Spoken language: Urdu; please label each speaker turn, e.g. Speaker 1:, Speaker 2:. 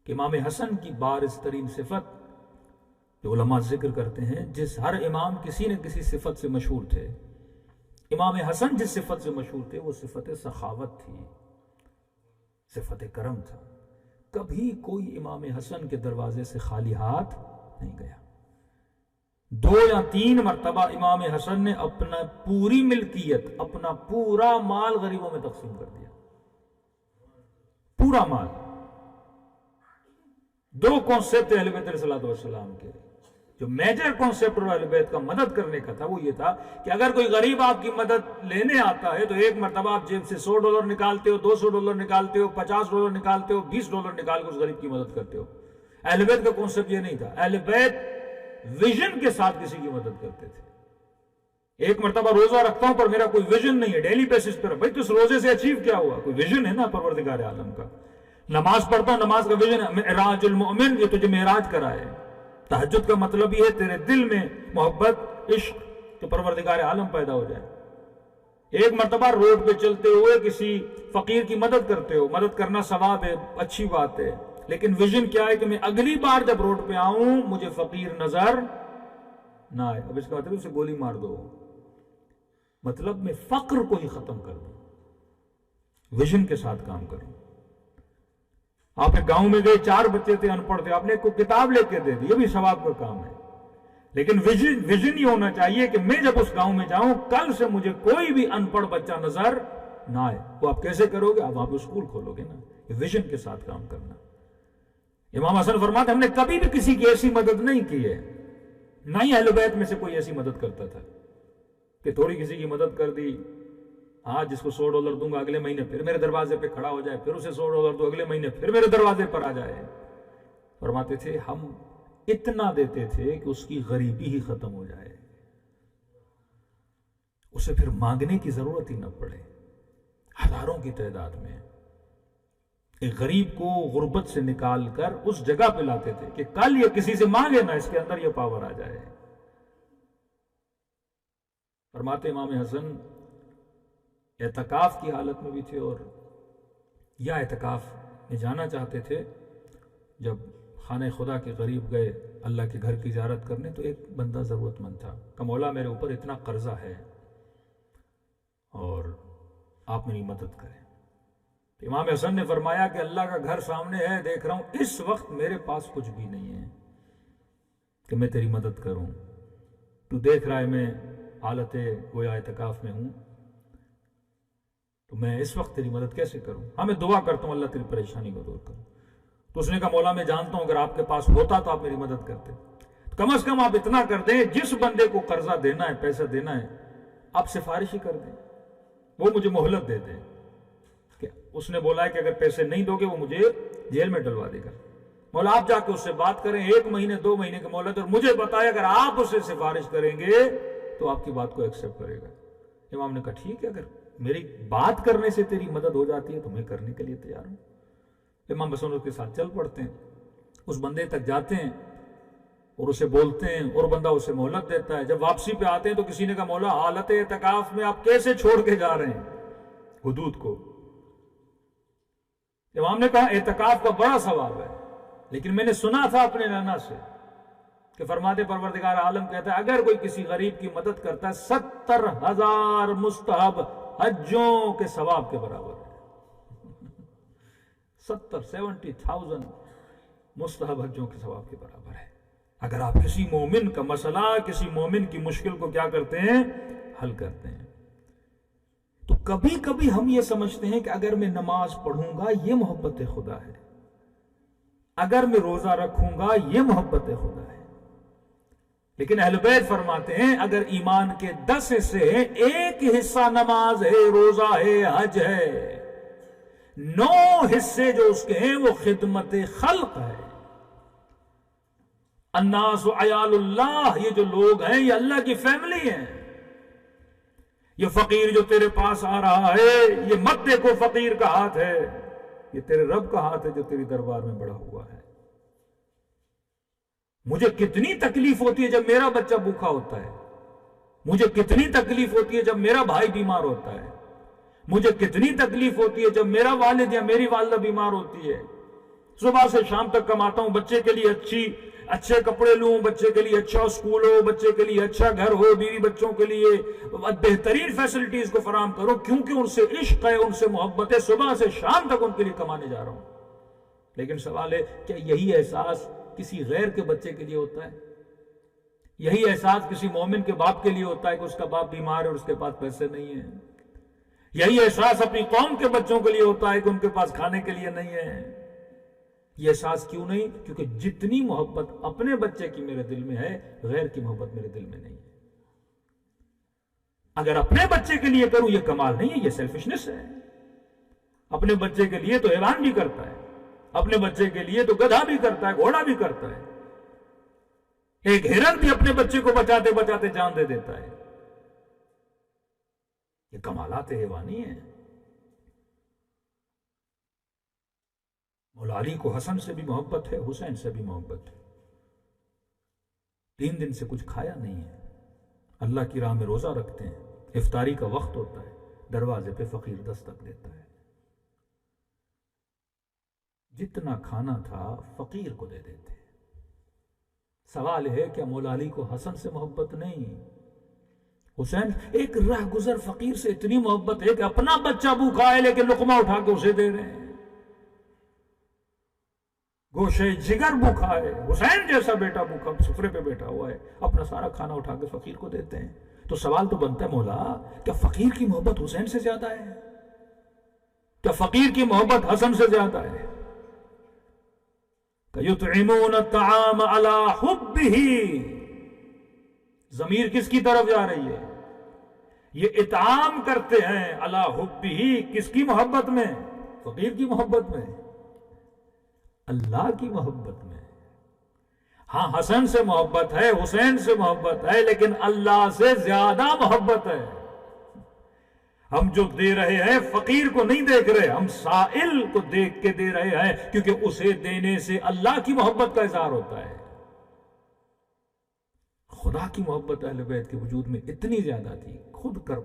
Speaker 1: کہ امام حسن کی بارز ترین صفت جو علماء ذکر کرتے ہیں، جس ہر امام کسی نہ کسی صفت سے مشہور تھے، امام حسن جس صفت سے مشہور تھے وہ صفت سخاوت تھی، صفت کرم تھا۔ کبھی کوئی امام حسن کے دروازے سے خالی ہاتھ نہیں گیا۔ 2 یا 3 مرتبہ امام حسن نے اپنا پوری ملکیت، اپنا پورا مال غریبوں میں تقسیم کر دیا، پورا مال۔ 2 کانسیپٹ اہل بیت علیہ السلام کے، جو میجر کانسیپٹ اہل بیت کا مدد کرنے کا تھا وہ یہ تھا کہ اگر کوئی غریب آپ کی مدد لینے آتا ہے تو ایک مرتبہ آپ جیب سے $100 نکالتے ہو، $200 نکالتے ہو، $50 نکالتے ہو، $20 نکال کے اس غریب کی مدد کرتے ہو۔ اہل بیت کا کانسیپٹ یہ نہیں تھا۔ اہل بیت ویژن کے ساتھ کسی کی مدد کرتے تھے۔ ایک مرتبہ روزہ رکھتا ہوں پر میرا کوئی ویژن نہیں ہے، ڈیلی بیسس پر، بھائی تو اس روزے سے اچیو کیا ہوا؟ کوئی ویژن ہے نا پروردگار عالم کا۔ نماز پڑھتا ہوں، نماز کا ویژن ہے معراج المؤمن، یہ تجھے معراج کرائے۔ تہجد کا مطلب یہ ہے تیرے دل میں محبت، عشق تو پروردگار عالم پیدا ہو جائے۔ ایک مرتبہ روڈ پہ چلتے ہوئے کسی فقیر کی مدد کرتے ہو، مدد کرنا ثواب ہے، اچھی بات ہے، لیکن ویژن کیا ہے کہ میں اگلی بار جب روڈ پہ آؤں مجھے فقیر نظر نہ آئے۔ اب اس کا مطلب اسے گولی مار دو، مطلب میں فقر کو ہی ختم کر دوں، ویژن کے ساتھ کام کروں۔ آپ ایک گاؤں میں گئے، 4 بچے تھے ان پڑھ تھے، آپ نے ایک کو کتاب لے کے دے دی، یہ بھی ثواب کا کام ہے، لیکن ویژن یہ ہونا چاہیے کہ میں جب اس گاؤں میں جاؤں کل سے مجھے کوئی بھی ان پڑھ بچہ نظر نہ آئے۔ وہ آپ کیسے کرو گے؟ آپ وہاں پہ اسکول کھولو گے نا۔ یہ ویژن کے ساتھ کام کرنا۔ امام حسن فرماتے ہم نے کبھی بھی کسی کی ایسی مدد نہیں کی ہے، نہ ہی اہل بیت میں سے کوئی ایسی مدد کرتا تھا کہ تھوڑی کسی کی مدد کر دی، ہاں جس کو $100 دوں گا اگلے مہینے پھر میرے دروازے پہ کھڑا ہو جائے، پھر اسے $100 دو، اگلے مہینے پھر میرے دروازے پر آ جائے۔ فرماتے تھے ہم اتنا دیتے تھے کہ اس کی غریبی ہی ختم ہو جائے، اسے پھر مانگنے کی ضرورت ہی نہ پڑے۔ ہزاروں کی تعداد میں ایک غریب کو غربت سے نکال کر اس جگہ پہ لاتے تھے کہ کل یہ کسی سے مانگے نہ، اس کے اندر یہ پاور آ جائے۔ فرماتے امام حسن اعتکاف کی حالت میں بھی تھے، اور یا اعتکاف میں جانا چاہتے تھے۔ جب خانہ خدا کے قریب گئے اللہ کے گھر کی زیارت کرنے تو ایک بندہ ضرورت مند تھا کہ مولا میرے اوپر اتنا قرضہ ہے اور آپ میری مدد کریں۔ تو امام حسن نے فرمایا کہ اللہ کا گھر سامنے ہے، دیکھ رہا ہوں، اس وقت میرے پاس کچھ بھی نہیں ہے کہ میں تیری مدد کروں۔ تو دیکھ رہا ہے میں حالت گویا اعتکاف میں ہوں، تو میں اس وقت تیری مدد کیسے کروں؟ ہاں میں دعا کرتا ہوں اللہ تیری پریشانی کو دور کروں۔ تو اس نے کہا مولا میں جانتا ہوں اگر آپ کے پاس ہوتا تو آپ میری مدد کرتے، تو کم از کم آپ اتنا کر دیں، جس بندے کو قرضہ دینا ہے، پیسہ دینا ہے، آپ سفارش ہی کر دیں، وہ مجھے مہلت دے دیں۔ اس نے بولا ہے کہ اگر پیسے نہیں دو گے وہ مجھے جیل میں ڈلوا دے گا۔ مولا آپ جا کے اس سے بات کریں، 1 مہینے 2 مہینے کی مہلت، اور مجھے بتائے اگر آپ اسے سفارش کریں گے تو آپ کی بات کو ایکسپٹ کرے گا۔ امام نے کہا ٹھیک ہے، اگر میری بات کرنے سے تیری مدد ہو جاتی ہے تو میں کرنے کے لیے تیار ہوں۔ امام حسن اس کے ساتھ چل پڑتے ہیں، اس بندے تک جاتے ہیں اور اسے بولتے ہیں، اور بندہ اسے مہلت دیتا ہے۔ جب واپسی پہ آتے ہیں تو کسی نے کہا مولا حالت اعتکاف میں آپ کیسے چھوڑ کے جا رہے ہیں حدود کو؟ امام نے کہا اعتکاف کا بڑا ثواب ہے، لیکن میں نے سنا تھا اپنے نانا سے کہ فرماتے پروردگار عالم کہتا ہے اگر کوئی کسی غریب کی مدد کرتا ہے 70,000 مستحب حجوں کے ثواب کے برابر ہے۔ 70,000 مستحب حجوں کے ثواب کے برابر ہے۔ اگر آپ کسی مومن کا مسئلہ، کسی مومن کی مشکل کو کیا کرتے ہیں؟ حل کرتے ہیں۔ تو کبھی کبھی ہم یہ سمجھتے ہیں کہ اگر میں نماز پڑھوں گا یہ محبت خدا ہے، اگر میں روزہ رکھوں گا یہ محبت خدا ہے، لیکن اہل بیت فرماتے ہیں اگر ایمان کے 10 حصے ہیں، 1 حصہ نماز ہے، روزہ ہے، حج ہے، 9 حصے جو اس کے ہیں وہ خدمت خلق ہے۔ الناس عیال اللہ، یہ جو لوگ ہیں یہ اللہ کی فیملی ہیں۔ یہ فقیر جو تیرے پاس آ رہا ہے یہ مت دیکھو فقیر کا ہاتھ ہے، یہ تیرے رب کا ہاتھ ہے جو تیری دربار میں بڑھا ہوا ہے۔ مجھے کتنی تکلیف ہوتی ہے جب میرا بچہ بھوکا ہوتا ہے، مجھے کتنی تکلیف ہوتی ہے جب میرا بھائی بیمار ہوتا ہے، مجھے کتنی تکلیف ہوتی ہے جب میرا والد یا میری والدہ بیمار ہوتی ہے۔ صبح سے شام تک کماتا ہوں، بچے کے لیے اچھے کپڑے لوں، بچے کے لیے اچھا اسکول ہو، بچے کے لیے اچھا گھر ہو، بیوی بچوں کے لیے بہترین فیسلٹیز کو فراہم کرو، کیونکہ ان سے عشق ہے، ان سے محبت ہے، صبح سے شام تک ان کے لیے کمانے جا رہا ہوں۔ لیکن سوال ہے، کیا یہی احساس کسی غیر کے بچے کے لیے ہوتا ہے؟ یہی احساس کسی مومن کے باپ کے لیے ہوتا ہے کہ اس کا باپ بیمار ہے اور اس کے پاس پیسے نہیں ہیں؟ یہی احساس اپنی قوم کے بچوں کے لیے ہوتا ہے کہ ان کے پاس کھانے کے لیے نہیں ہے؟ یہ احساس کیوں نہیں؟ کیونکہ جتنی محبت اپنے بچے کی میرے دل میں ہے، غیر کی محبت میرے دل میں نہیں ہے۔ اگر اپنے بچے کے لیے کروں، یہ کمال نہیں ہے، یہ سیلفشنس ہے۔ اپنے بچے کے لیے تو حیوان بھی کرتا ہے، اپنے بچے کے لیے تو گدھا بھی کرتا ہے، گھوڑا بھی کرتا ہے، ایک ہرن بھی اپنے بچے کو بچاتے بچاتے جان دے دیتا ہے۔ یہ کمالات حیوانی ہیں۔ مولا علی کو حسن سے بھی محبت ہے، حسین سے بھی محبت ہے۔ 3 دن سے کچھ کھایا نہیں ہے، اللہ کی راہ میں روزہ رکھتے ہیں، افطاری کا وقت ہوتا ہے، دروازے پہ فقیر دستک دیتا ہے، جتنا کھانا تھا فقیر کو دے دیتے۔ سوال ہے، کیا مولا علی کو حسن سے محبت نہیں؟ حسین ایک راہ گزر فقیر سے اتنی محبت ہے کہ اپنا بچہ بھوکا ہے لیکن لقمہ اٹھا کے اسے دے رہے ہیں۔ گوشے جگر بھوکا ہے، حسین جیسا بیٹا بھوکا سفرے پہ بیٹھا ہوا ہے، اپنا سارا کھانا اٹھا کے فقیر کو دیتے ہیں۔ تو سوال تو بنتا ہے، مولا کیا فقیر کی محبت حسین سے زیادہ ہے؟ کیا فقیر کی محبت حسن سے زیادہ ہے؟ یطعمون الطعام علی حبہ، ضمیر کس کی طرف جا رہی ہے؟ یہ اطعام کرتے ہیں علی حبہ، کس کی محبت میں؟ فقیر کی محبت میں، اللہ کی محبت میں۔ ہاں حسن سے محبت ہے، حسین سے محبت ہے، لیکن اللہ سے زیادہ محبت ہے۔ ہم جو دے رہے ہیں فقیر کو نہیں دیکھ رہے، ہم سائل کو دیکھ کے دے رہے ہیں، کیونکہ اسے دینے سے اللہ کی محبت کا اظہار ہوتا ہے۔ خدا کی محبت اہل بیت کے وجود میں اتنی زیادہ تھی، خود کر